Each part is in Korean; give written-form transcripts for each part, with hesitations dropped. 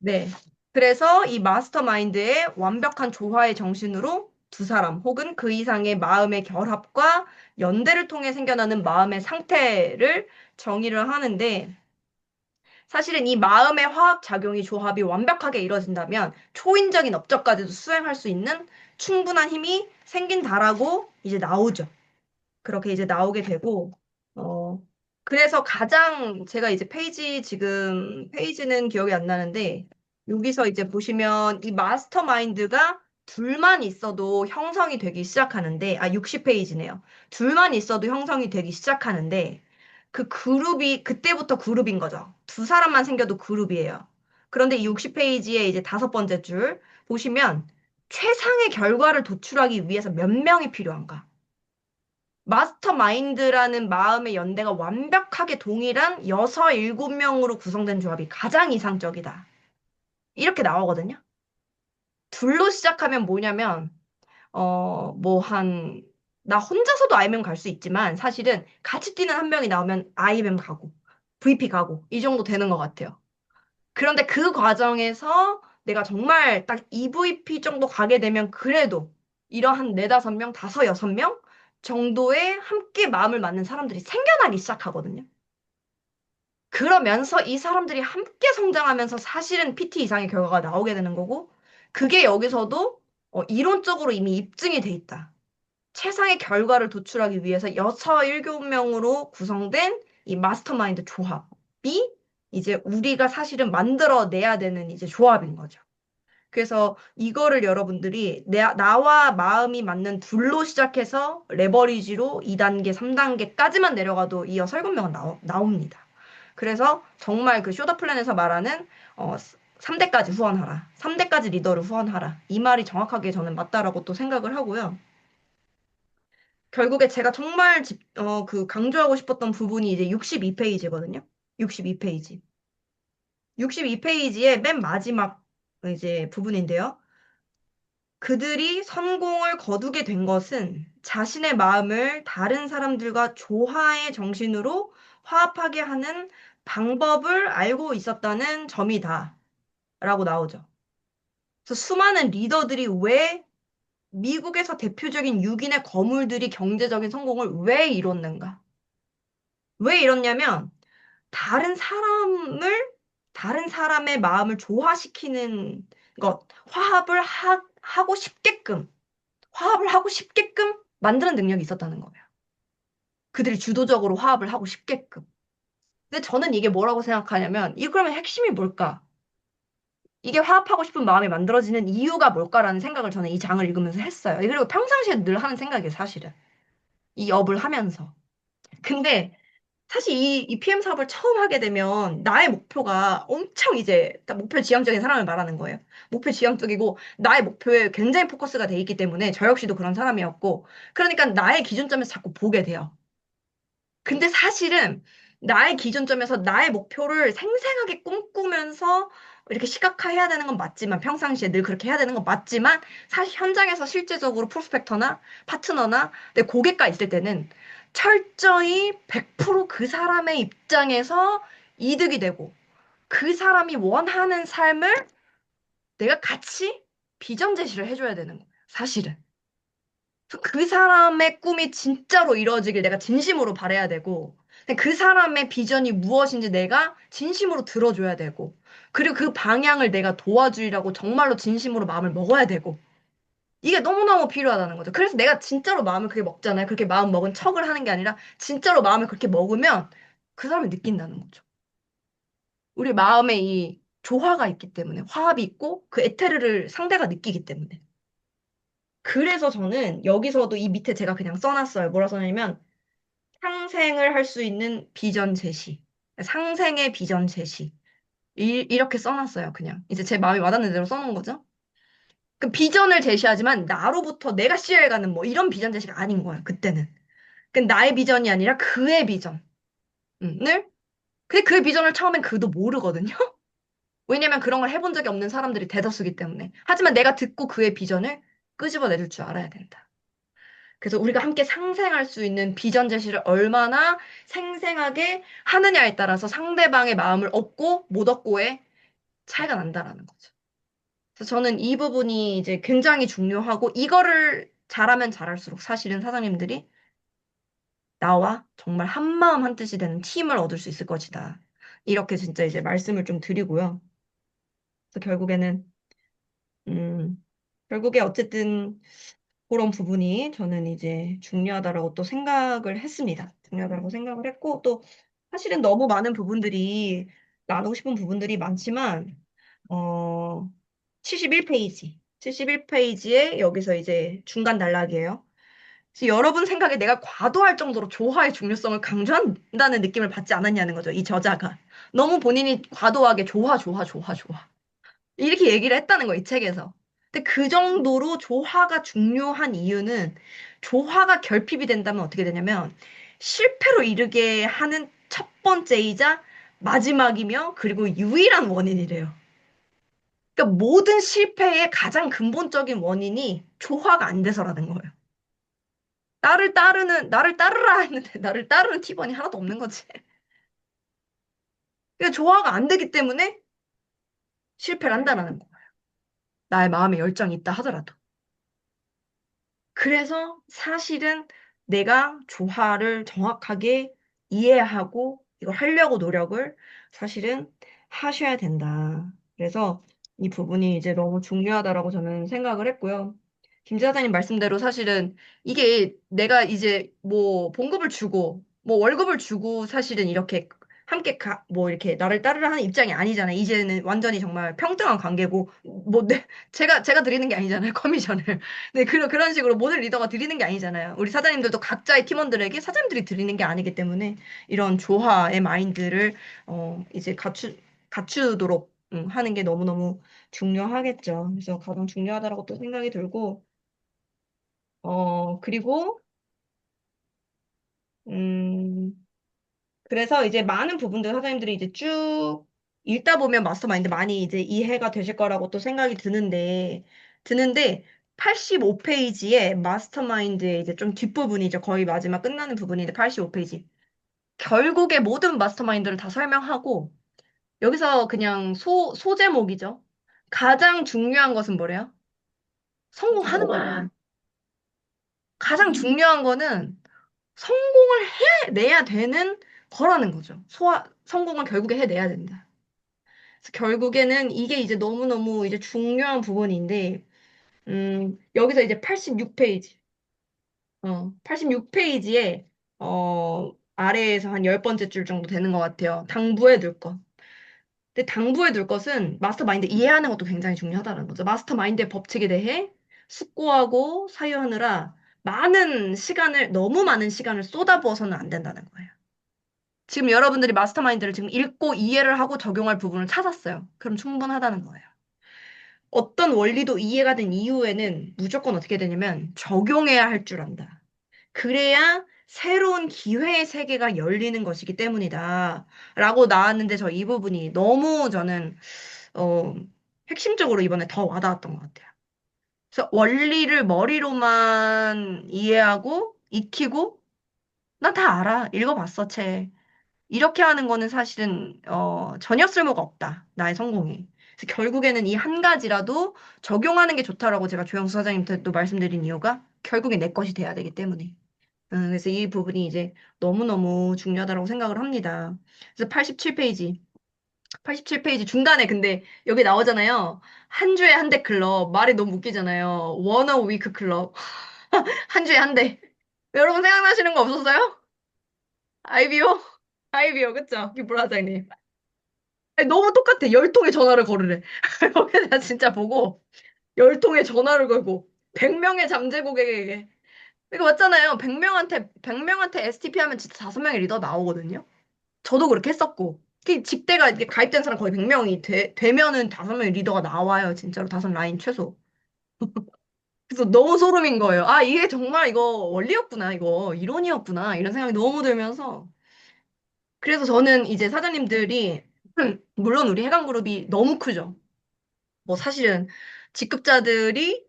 네. 그래서 이 마스터마인드의 완벽한 조화의 정신으로 두 사람 혹은 그 이상의 마음의 결합과 연대를 통해 생겨나는 마음의 상태를 정의를 하는데 사실은 이 마음의 화학 작용이 조합이 완벽하게 이루어진다면 초인적인 업적까지도 수행할 수 있는 충분한 힘이 생긴다라고 이제 나오죠. 그렇게 이제 나오게 되고, 어, 그래서 가장 제가 이제 지금 페이지는 기억이 안 나는데, 여기서 이제 보시면 이 마스터 마인드가 둘만 있어도 형성이 되기 시작하는데, 60페이지네요. 둘만 있어도 형성이 되기 시작하는데, 그 그룹이, 그때부터 그룹인 거죠. 두 사람만 생겨도 그룹이에요. 그런데 이 60페이지에 이제 다섯 번째 줄 보시면, 최상의 결과를 도출하기 위해서 몇 명이 필요한가? 마스터 마인드라는 마음의 연대가 완벽하게 동일한 6, 7명으로 구성된 조합이 가장 이상적이다. 이렇게 나오거든요. 둘로 시작하면 뭐냐면, 나 혼자서도 IMM 갈 수 있지만, 사실은 같이 뛰는 한 명이 나오면 IMM 가고, VP 가고, 이 정도 되는 것 같아요. 그런데 그 과정에서 내가 정말 딱 EVP 정도 가게 되면 그래도 이러한 네다섯 명, 다섯, 여섯 명 정도의 함께 마음을 맞는 사람들이 생겨나기 시작하거든요. 그러면서 이 사람들이 함께 성장하면서 사실은 PT 이상의 결과가 나오게 되는 거고, 그게 여기서도 이론적으로 이미 입증이 돼 있다. 최상의 결과를 도출하기 위해서 여섯, 일곱 명으로 구성된 이 마스터마인드 조합이 이제 우리가 사실은 만들어내야 되는 이제 조합인 거죠. 그래서 이거를 여러분들이 나와 마음이 맞는 둘로 시작해서 레버리지로 2단계, 3단계까지만 내려가도 이 여섯, 일곱 명은 나옵니다. 그래서 정말 그 쇼더 플랜에서 말하는 3대까지 후원하라. 3대까지 리더를 후원하라. 이 말이 정확하게 저는 맞다라고 또 생각을 하고요. 결국에 제가 정말 강조하고 싶었던 부분이 이제 62페이지거든요. 62페이지. 62페이지의 맨 마지막 이제 부분인데요. 그들이 성공을 거두게 된 것은 자신의 마음을 다른 사람들과 조화의 정신으로 화합하게 하는 방법을 알고 있었다는 점이다. 라고 나오죠. 그래서 수많은 리더들이 왜 미국에서 대표적인 6인의 거물들이 경제적인 성공을 왜 이뤘는가? 왜 이렇냐면 다른 사람을 다른 사람의 마음을 조화시키는 것, 하고 싶게끔 화합을 하고 싶게끔 만드는 능력이 있었다는 거예요. 그들이 주도적으로 화합을 하고 싶게끔. 근데 저는 이게 뭐라고 생각하냐면, 이 그러면 핵심이 뭘까? 이게 화합하고 싶은 마음이 만들어지는 이유가 뭘까라는 생각을 저는 이 장을 읽으면서 했어요. 그리고 평상시에 늘 하는 생각이에요, 사실은. 이 업을 하면서. 근데 사실 이 PM 사업을 처음 하게 되면 나의 목표가 엄청 이제 딱 목표 지향적인 사람을 말하는 거예요. 목표 지향적이고 나의 목표에 굉장히 포커스가 돼 있기 때문에 저 역시도 그런 사람이었고 그러니까 나의 기준점에서 자꾸 보게 돼요. 근데 사실은 나의 기준점에서 나의 목표를 생생하게 꿈꾸면서 이렇게 시각화해야 되는 건 맞지만 평상시에 늘 그렇게 해야 되는 건 맞지만 사실 현장에서 실제적으로 프로스펙터나 파트너나 내 고객과 있을 때는 철저히 100%그 사람의 입장에서 이득이 되고 그 사람이 원하는 삶을 내가 같이 비전 제시를 해줘야 되는 거예요. 사실은. 그 사람의 꿈이 진짜로 이루어지길 내가 진심으로 바라야 되고, 그 사람의 비전이 무엇인지 내가 진심으로 들어줘야 되고, 그리고 그 방향을 내가 도와주리라고 정말로 진심으로 마음을 먹어야 되고, 이게 너무너무 필요하다는 거죠. 그래서 내가 진짜로 마음을 그렇게 먹잖아요. 그렇게 마음 먹은 척을 하는 게 아니라, 진짜로 마음을 그렇게 먹으면 그 사람이 느낀다는 거죠. 우리 마음에 이 조화가 있기 때문에, 화합이 있고, 그 에테르를 상대가 느끼기 때문에. 그래서 저는 여기서도 이 밑에 제가 그냥 써놨어요. 뭐라 써냐면, 상생을 할 수 있는 비전 제시. 상생의 비전 제시. 이렇게 써놨어요, 그냥. 이제 제 마음이 와닿는 대로 써놓은 거죠. 그 비전을 제시하지만 나로부터 내가 시해가는 뭐 이런 비전 제시가 아닌 거예요, 그때는. 그 나의 비전이 아니라 그의 비전을. 근데 그의 비전을 처음엔 그도 모르거든요. 왜냐면 그런 걸 해본 적이 없는 사람들이 대다수기 때문에. 하지만 내가 듣고 그의 비전을 끄집어내줄 줄 알아야 된다. 그래서 우리가 함께 상생할 수 있는 비전 제시를 얼마나 생생하게 하느냐에 따라서 상대방의 마음을 얻고 못 얻고의 차이가 난다라는 거죠. 그래서 저는 이 부분이 이제 굉장히 중요하고 이거를 잘하면 잘할수록 사실은 사장님들이 나와 정말 한마음 한뜻이 되는 팀을 얻을 수 있을 것이다. 이렇게 진짜 이제 말씀을 좀 드리고요. 그래서 음, 결국에 어쨌든 그런 부분이 저는 이제 중요하다라고 또 생각을 했습니다. 중요하다고 생각을 했고, 또 사실은 너무 많은 부분들이, 나누고 싶은 부분들이 많지만, 어, 71페이지. 71페이지에 여기서 이제 중간 단락이에요. 그래서 여러분 생각에 내가 과도할 정도로 조화의 중요성을 강조한다는 느낌을 받지 않았냐는 거죠. 이 저자가. 너무 본인이 과도하게 조화, 조화, 조화, 조화. 이렇게 얘기를 했다는 거, 이 책에서. 근데 그 정도로 조화가 중요한 이유는 조화가 결핍이 된다면 어떻게 되냐면 실패로 이르게 하는 첫 번째이자 마지막이며 그리고 유일한 원인이래요. 그러니까 모든 실패의 가장 근본적인 원인이 조화가 안 돼서라는 거예요. 나를 따르라 했는데 나를 따르는 팀원이 하나도 없는 거지. 그러니까 조화가 안 되기 때문에 실패를 한다는 거예요. 나의 마음에 열정이 있다 하더라도. 그래서 사실은 내가 조화를 정확하게 이해하고 이걸 하려고 노력을 사실은 하셔야 된다. 그래서 이 부분이 이제 너무 중요하다라고 저는 생각을 했고요. 김 지사장님 말씀대로 사실은 이게 내가 이제 뭐 봉급을 주고 뭐 월급을 주고 사실은 이렇게 함께 뭐 이렇게 나를 따르라 하는 입장이 아니잖아요. 이제는 완전히 정말 평등한 관계고 뭐 제가 드리는 게 아니잖아요. 커미션을. 네, 그런 식으로 모든 리더가 드리는 게 아니잖아요. 우리 사장님들도 각자의 팀원들에게 사장님들이 드리는 게 아니기 때문에 이런 조화의 마인드를 이제 갖추도록 하는 게 너무너무 중요하겠죠. 그래서 가장 중요하다라고 또 생각이 들고, 그리고, 음, 그래서 이제 많은 부분들 사장님들이 이제 쭉 읽다 보면 마스터마인드 많이 이제 이해가 되실 거라고 또 생각이 드는데 85페이지에 마스터마인드의 이제 좀 뒷부분이죠. 거의 마지막 끝나는 부분인데 85페이지. 결국에 모든 마스터마인드를 다 설명하고 여기서 그냥 소제목이죠. 가장 중요한 것은 뭐래요? 성공하는 거야. 가장 중요한 거는 성공을 해내야 되는 거라는 거죠. 성공을 결국에 해내야 된다. 그래서 결국에는 이게 이제 너무너무 이제 중요한 부분인데, 여기서 이제 86페이지, 86페이지에, 아래에서 한 10번째 줄 정도 되는 것 같아요. 당부해 둘 것. 근데 당부해 둘 것은 마스터 마인드 이해하는 것도 굉장히 중요하다는 거죠. 마스터 마인드의 법칙에 대해 숙고하고 사유하느라 너무 많은 시간을 쏟아부어서는 안 된다는 거예요. 지금 여러분들이 마스터마인드를 지금 읽고 이해를 하고 적용할 부분을 찾았어요. 그럼 충분하다는 거예요. 어떤 원리도 이해가 된 이후에는 무조건 어떻게 되냐면 적용해야 할 줄 안다. 그래야 새로운 기회의 세계가 열리는 것이기 때문이다. 라고 나왔는데 저 이 부분이 너무 저는, 어, 핵심적으로 이번에 더 와닿았던 것 같아요. 그래서 원리를 머리로만 이해하고 익히고 난 다 알아. 읽어봤어, 책. 이렇게 하는 거는 사실은 전혀 쓸모가 없다. 나의 성공이. 그래서 결국에는 이 한 가지라도 적용하는 게 좋다라고 제가 조영수 사장님한테도 말씀드린 이유가 결국에 내 것이 돼야 되기 때문에. 그래서 이 부분이 이제 너무너무 중요하다고 생각을 합니다. 그래서 87페이지. 87페이지 중간에 근데 여기 나오잖아요. 한 주에 한 대 클럽. 말이 너무 웃기잖아요. 원 어 위크 클럽. 한 주에 한 대. 여러분 생각나시는 거 없었어요? 아이비오? 아이비오, 그쵸? 김보라장님. 아니, 너무 똑같아. 열 통의 전화를 걸으래. 여기다 진짜 보고 열 통의 전화를 걸고 100명의 잠재 고객에게 이거 맞잖아요. 100명한테 STP 하면 진짜 5명의 리더 나오거든요. 저도 그렇게 했었고. 직대가 이게 가입된 사람 거의 100명이 되면은 5명의 리더가 나와요. 진짜로 5라인 최소. 그래서 너무 소름인 거예요. 아, 이게 정말 이거 원리였구나. 이거 이론이었구나. 이런 생각이 너무 들면서 그래서 저는 이제 사장님들이 물론 우리 해강그룹이 너무 크죠. 뭐 사실은 직급자들이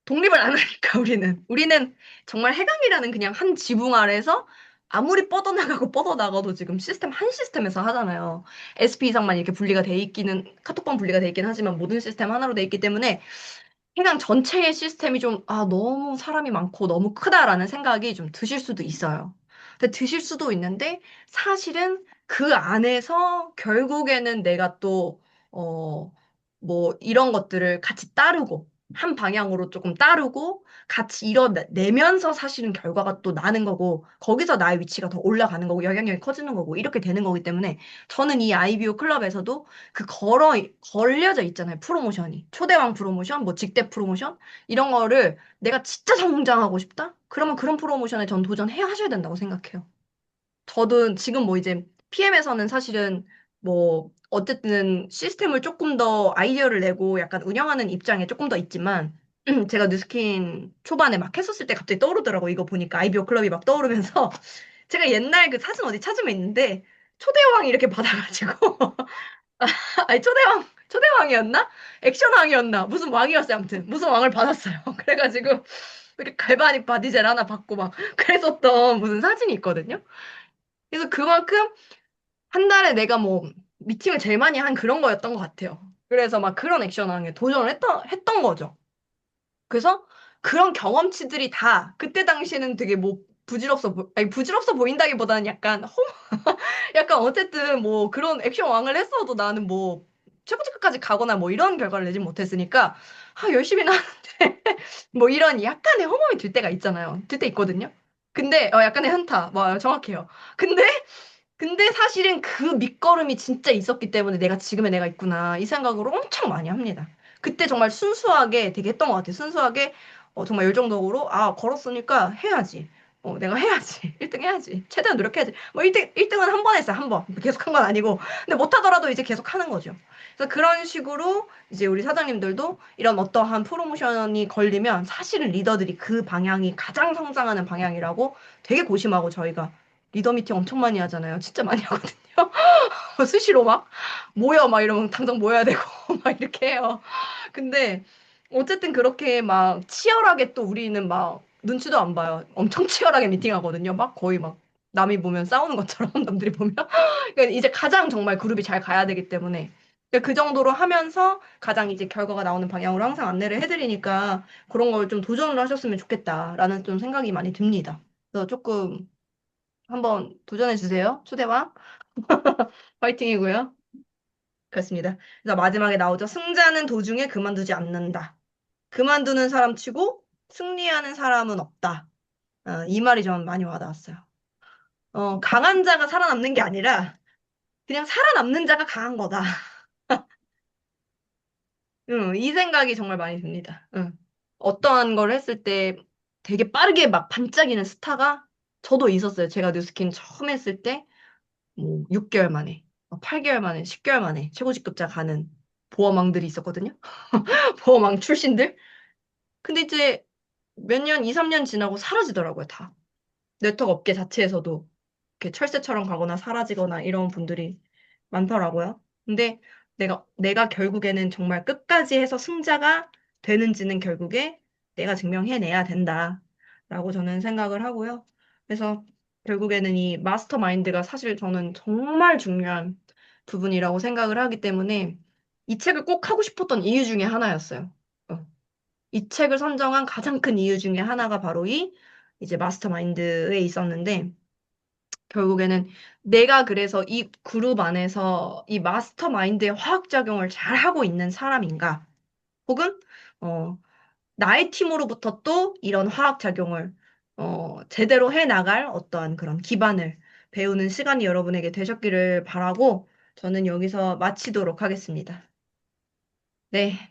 독립을 안 하니까 우리는 정말 해강이라는 그냥 한 지붕 아래서 아무리 뻗어나가고 뻗어나가도 지금 시스템 한 시스템에서 하잖아요. SP 이상만 이렇게 분리가 돼 있기는, 카톡방 분리가 돼 있긴 하지만 모든 시스템 하나로 돼 있기 때문에 그냥 전체의 시스템이 좀, 아, 너무 사람이 많고 너무 크다라는 생각이 좀 드실 수도 있어요. 근데 드실 수도 있는데, 사실은 그 안에서 결국에는 내가 또, 어, 뭐, 이런 것들을 같이 따르고, 한 방향으로 조금 따르고, 같이 이뤄내면서 사실은 결과가 또 나는 거고, 거기서 나의 위치가 더 올라가는 거고, 영향력이 커지는 거고, 이렇게 되는 거기 때문에, 저는 이 IBO 클럽에서도 걸려져 있잖아요. 프로모션이. 초대왕 프로모션, 뭐 직대 프로모션, 이런 거를 내가 진짜 성장하고 싶다? 그러면 그런 프로모션에 전 도전해야 하셔야 된다고 생각해요. 저도 지금 뭐 이제 PM에서는 사실은 뭐 어쨌든 시스템을 조금 더 아이디어를 내고 약간 운영하는 입장에 조금 더 있지만 제가 뉴스킨 초반에 막 했었을 때 갑자기 떠오르더라고. 이거 보니까 아이비오 클럽이 막 떠오르면서 제가 옛날 그 사진 어디 찾으면 있는데 초대왕 이렇게 받아가지고 아니, 초대왕이었나? 액션왕이었나? 무슨 왕이었어요, 아무튼. 무슨 왕을 받았어요. 그래가지고, 이렇게 갈바닉 바디젤 하나 받고 막, 그랬었던 무슨 사진이 있거든요? 그래서 그만큼 한 달에 내가 뭐, 미팅을 제일 많이 한 그런 거였던 것 같아요. 그래서 막 그런 액션왕에 도전을 했던 거죠. 그래서 그런 경험치들이 다, 그때 당시에는 되게 뭐, 아니, 부질없어 보인다기보다는 약간 어쨌든 뭐 그런 액션 왕을 했어도 나는 뭐 최고직급까지 가거나 뭐 이런 결과를 내진 못했으니까 아 열심히는 하는데 뭐 이런 약간의 허무함이 들 때가 있잖아요. 들 때 있거든요. 근데 약간의 현타, 뭐 정확해요. 근데 사실은 그 밑거름이 진짜 있었기 때문에 내가 지금의 내가 있구나 이 생각으로 엄청 많이 합니다. 그때 정말 순수하게 되게 했던 것 같아요. 순수하게 정말 열정적으로 아 걸었으니까 해야지. 내가 해야지. 1등 해야지. 최대한 노력해야지. 뭐 1등은 한 번 했어요. 한 번. 계속 한 건 아니고. 근데 못하더라도 이제 계속 하는 거죠. 그래서 그런 식으로 이제 우리 사장님들도 이런 어떠한 프로모션이 걸리면 사실은 리더들이 그 방향이 가장 성장하는 방향이라고 되게 고심하고 저희가 리더 미팅 엄청 많이 하잖아요. 진짜 많이 하거든요. 수시로 막 모여 막 이러면 당장 모여야 되고 막 이렇게 해요. 근데 어쨌든 그렇게 막 치열하게 또 우리는 막 눈치도 안 봐요. 엄청 치열하게 미팅하거든요. 막 거의 막 남이 보면 싸우는 것처럼 남들이 보면. 그러니까 이제 가장 정말 그룹이 잘 가야 되기 때문에 그러니까 그 정도로 하면서 가장 이제 결과가 나오는 방향으로 항상 안내를 해드리니까 그런 걸 좀 도전을 하셨으면 좋겠다라는 좀 생각이 많이 듭니다. 그래서 조금 한번 도전해 주세요. 초대왕. 파이팅이고요. 그렇습니다. 그래서 마지막에 나오죠. 승자는 도중에 그만두지 않는다. 그만두는 사람 치고 승리하는 사람은 없다. 이 말이 전 많이 와닿았어요. 강한 자가 살아남는 게 아니라 그냥 살아남는 자가 강한 거다. 이 생각이 정말 많이 듭니다. 어떠한 걸 했을 때 되게 빠르게 막 반짝이는 스타가 저도 있었어요. 제가 뉴스킨 처음 했을 때 뭐 6개월 만에, 8개월 만에, 10개월 만에 최고직급자 가는 보험왕들이 있었거든요. 보험왕 출신들. 근데 이제 몇 년, 2, 3년 지나고 사라지더라고요, 다. 네트워크 업계 자체에서도 이렇게 철새처럼 가거나 사라지거나 이런 분들이 많더라고요. 근데 내가 결국에는 정말 끝까지 해서 승자가 되는지는 결국에 내가 증명해내야 된다라고 저는 생각을 하고요. 그래서 결국에는 이 마스터 마인드가 사실 저는 정말 중요한 부분이라고 생각을 하기 때문에 이 책을 꼭 하고 싶었던 이유 중에 하나였어요. 어. 이 책을 선정한 가장 큰 이유 중에 하나가 바로 이제 마스터 마인드에 있었는데 결국에는 내가 그래서 이 그룹 안에서 이 마스터 마인드의 화학작용을 잘 하고 있는 사람인가? 혹은, 어, 나의 팀으로부터 또 이런 화학작용을, 제대로 해 나갈 어떠한 그런 기반을 배우는 시간이 여러분에게 되셨기를 바라고 저는 여기서 마치도록 하겠습니다. 네.